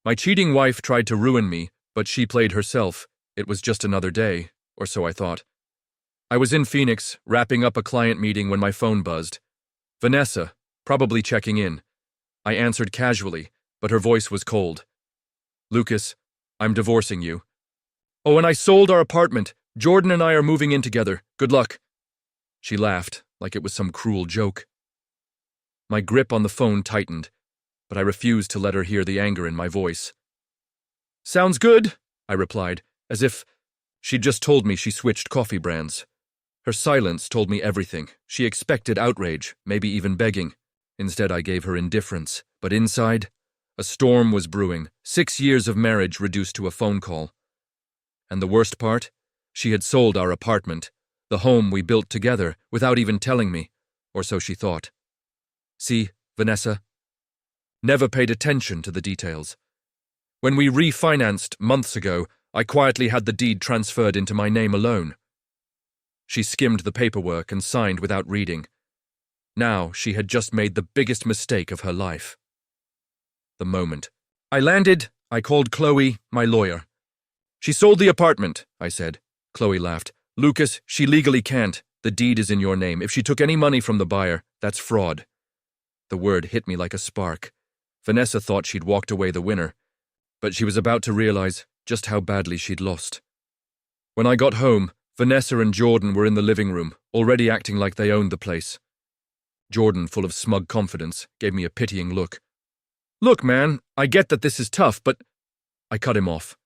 My cheating wife tried to ruin me, but she played herself. It was just another day, or so I thought. I was in Phoenix, wrapping up a client meeting when my phone buzzed. Vanessa, probably checking in. I answered casually, but her voice was cold. Lucas, I'm divorcing you. Oh, and I sold our apartment. Jordan and I are moving in together. Good luck. She laughed, like it was some cruel joke. My grip on the phone tightened, but I refused to let her hear the anger in my voice. Sounds good, I replied, as if she'd just told me she switched coffee brands. Her silence told me everything. She expected outrage, maybe even begging. Instead, I gave her indifference. But inside, a storm was brewing, 6 years of marriage reduced to a phone call. And the worst part? She had sold our apartment, the home we built together, without even telling me, or so she thought. See, Vanessa? Never paid attention to the details. When we refinanced months ago, I quietly had the deed transferred into my name alone. She skimmed the paperwork and signed without reading. Now she had just made the biggest mistake of her life. The moment I landed, I called Chloe, my lawyer. She sold the apartment, I said. Chloe laughed. Lucas, she legally can't. The deed is in your name. If she took any money from the buyer, that's fraud. The word hit me like a spark. Vanessa thought she'd walked away the winner, but she was about to realize just how badly she'd lost. When I got home, Vanessa and Jordan were in the living room, already acting like they owned the place. Jordan, full of smug confidence, gave me a pitying look. Look, man, I get that this is tough, but... I cut him off.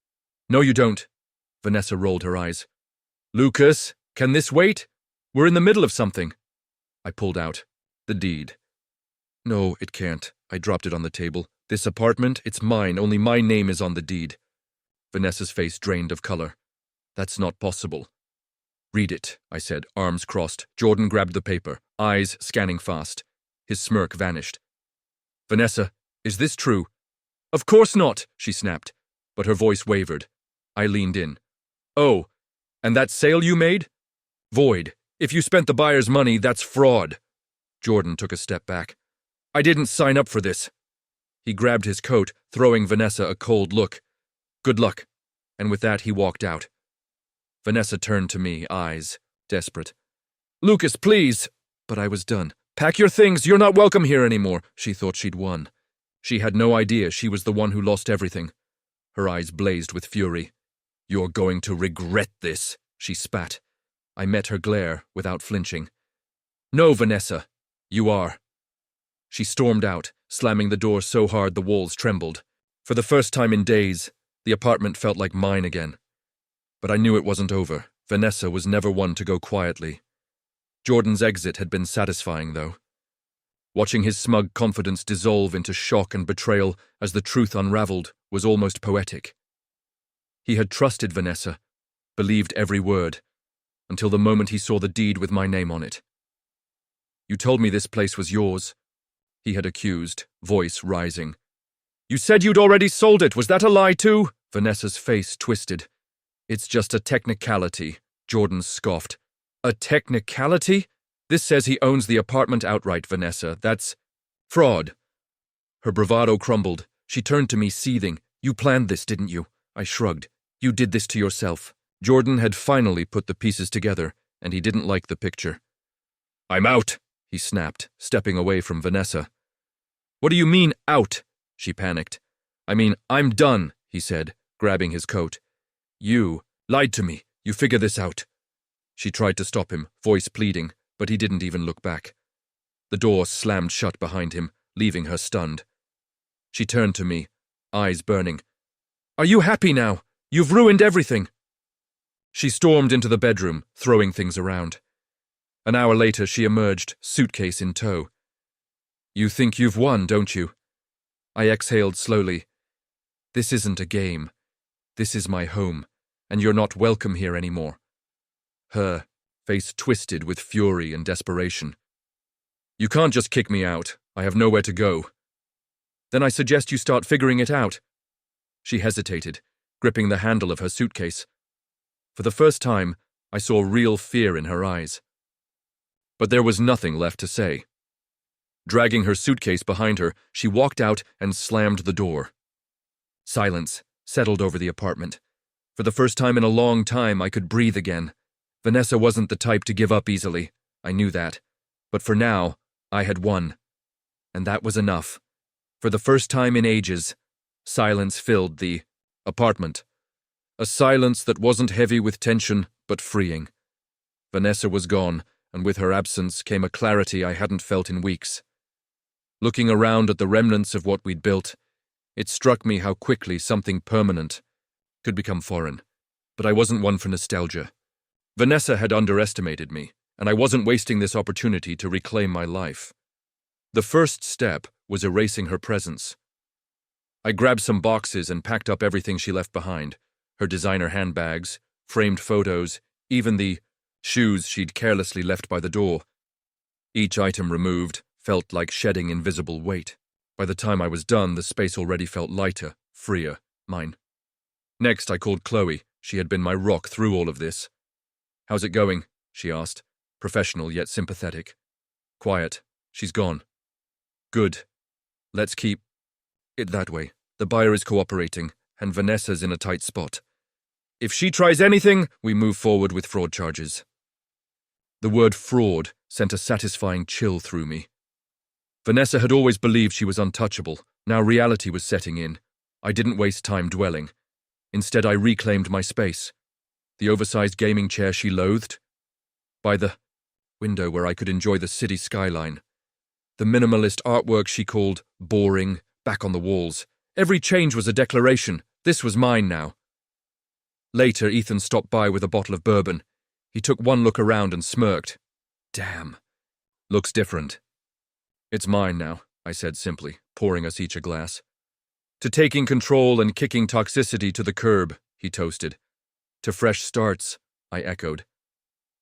No, you don't. Vanessa rolled her eyes. Lucas, can this wait? We're in the middle of something. I pulled out. The deed. No, it can't. I dropped it on the table. This apartment, it's mine. Only my name is on the deed. Vanessa's face drained of color. That's not possible. Read it, I said, arms crossed. Jordan grabbed the paper, eyes scanning fast. His smirk vanished. Vanessa, is this true? Of course not, she snapped, but her voice wavered. I leaned in. Oh, and that sale you made? Void. If you spent the buyer's money, that's fraud. Jordan took a step back. I didn't sign up for this. He grabbed his coat, throwing Vanessa a cold look. Good luck. And with that, he walked out. Vanessa turned to me, eyes desperate. Lucas, please. But I was done. Pack your things. You're not welcome here anymore. She thought she'd won. She had no idea she was the one who lost everything. Her eyes blazed with fury. You're going to regret this, she spat. I met her glare without flinching. No, Vanessa. You are. She stormed out, slamming the door so hard the walls trembled. For the first time in days, the apartment felt like mine again. But I knew it wasn't over. Vanessa was never one to go quietly. Jordan's exit had been satisfying, though. Watching his smug confidence dissolve into shock and betrayal as the truth unraveled was almost poetic. He had trusted Vanessa, believed every word, until the moment he saw the deed with my name on it. You told me this place was yours, he had accused, voice rising. You said you'd already sold it. Was that a lie too? Vanessa's face twisted. It's just a technicality, Jordan scoffed. A technicality? This says he owns the apartment outright, Vanessa. That's fraud. Her bravado crumbled. She turned to me, seething. You planned this, didn't you? I shrugged. You did this to yourself. Jordan had finally put the pieces together, and he didn't like the picture. I'm out, he snapped, stepping away from Vanessa. What do you mean, out? She panicked. I mean, I'm done, he said, grabbing his coat. You lied to me. You figure this out. She tried to stop him, voice pleading, but he didn't even look back. The door slammed shut behind him, leaving her stunned. She turned to me, eyes burning. Are you happy now? You've ruined everything. She stormed into the bedroom, throwing things around. An hour later, she emerged, suitcase in tow. You think you've won, don't you? I exhaled slowly. This isn't a game. This is my home, and you're not welcome here anymore. Her face twisted with fury and desperation. You can't just kick me out. I have nowhere to go. Then I suggest you start figuring it out. She hesitated, gripping the handle of her suitcase. For the first time, I saw real fear in her eyes. But there was nothing left to say. Dragging her suitcase behind her, she walked out and slammed the door. Silence settled over the apartment. For the first time in a long time, I could breathe again. Vanessa wasn't the type to give up easily. I knew that. But for now, I had won. And that was enough. For the first time in ages, silence filled the apartment. A silence that wasn't heavy with tension, but freeing. Vanessa was gone, and with her absence came a clarity I hadn't felt in weeks. Looking around at the remnants of what we'd built, it struck me how quickly something permanent could become foreign. But I wasn't one for nostalgia. Vanessa had underestimated me, and I wasn't wasting this opportunity to reclaim my life. The first step was erasing her presence. I grabbed some boxes and packed up everything she left behind. Her designer handbags, framed photos, even the shoes she'd carelessly left by the door. Each item removed felt like shedding invisible weight. By the time I was done, the space already felt lighter, freer, mine. Next, I called Chloe. She had been my rock through all of this. "How's it going?" she asked, professional yet sympathetic. "Quiet. She's gone." "Good. Let's keep it that way. The buyer is cooperating, and Vanessa's in a tight spot. If she tries anything, we move forward with fraud charges." The word fraud sent a satisfying chill through me. Vanessa had always believed she was untouchable. Now reality was setting in. I didn't waste time dwelling. Instead, I reclaimed my space. The oversized gaming chair she loathed. By the window where I could enjoy the city skyline. The minimalist artwork she called boring back on the walls. Every change was a declaration. This was mine now. Later, Ethan stopped by with a bottle of bourbon. He took one look around and smirked. "Damn. Looks different." "It's mine now," I said simply, pouring us each a glass. "To taking control and kicking toxicity to the curb," he toasted. "To fresh starts," I echoed.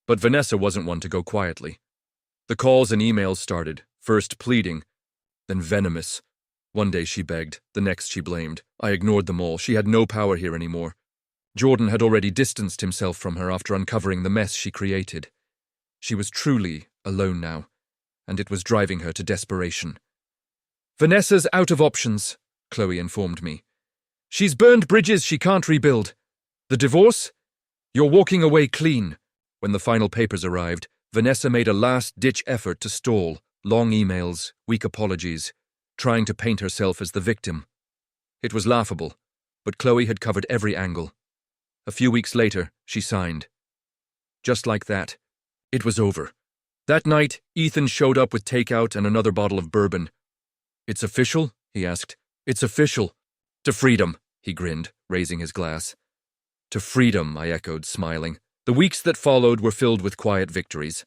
But Vanessa wasn't one to go quietly. The calls and emails started, first pleading, then venomous. One day she begged, the next she blamed. I ignored them all. She had no power here anymore. Jordan had already distanced himself from her after uncovering the mess she created. She was truly alone now, and it was driving her to desperation. "Vanessa's out of options," Chloe informed me. "She's burned bridges she can't rebuild. The divorce? You're walking away clean." When the final papers arrived, Vanessa made a last-ditch effort to stall, long emails, weak apologies, trying to paint herself as the victim. It was laughable, but Chloe had covered every angle. A few weeks later, she signed. Just like that, it was over. That night, Ethan showed up with takeout and another bottle of bourbon. "It's official?" he asked. "It's official." "To freedom," he grinned, raising his glass. "To freedom," I echoed, smiling. The weeks that followed were filled with quiet victories.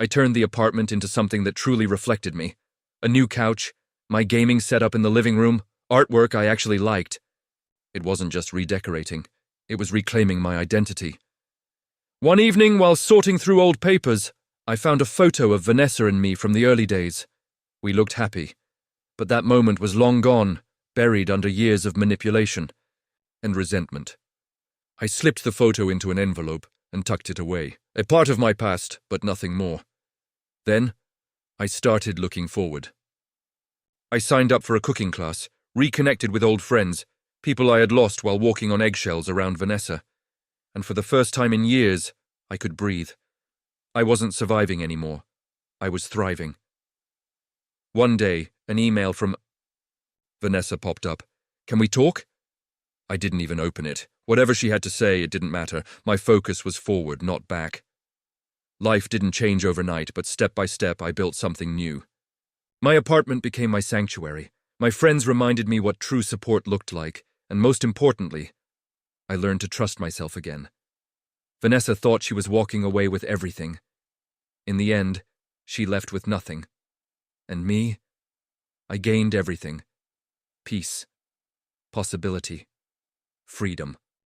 I turned the apartment into something that truly reflected me. A new couch, my gaming setup in the living room, artwork I actually liked. It wasn't just redecorating. It was reclaiming my identity. One evening, while sorting through old papers, I found a photo of Vanessa and me from the early days. We looked happy, but that moment was long gone, buried under years of manipulation and resentment. I slipped the photo into an envelope and tucked it away. A part of my past, but nothing more. Then, I started looking forward. I signed up for a cooking class, reconnected with old friends, people I had lost while walking on eggshells around Vanessa. And for the first time in years, I could breathe. I wasn't surviving anymore. I was thriving. One day, an email from Vanessa popped up. "Can we talk?" I didn't even open it. Whatever she had to say, it didn't matter. My focus was forward, not back. Life didn't change overnight, but step by step, I built something new. My apartment became my sanctuary. My friends reminded me what true support looked like, and most importantly, I learned to trust myself again. Vanessa thought she was walking away with everything. In the end, she left with nothing. And me? I gained everything. Peace. Possibility. Freedom.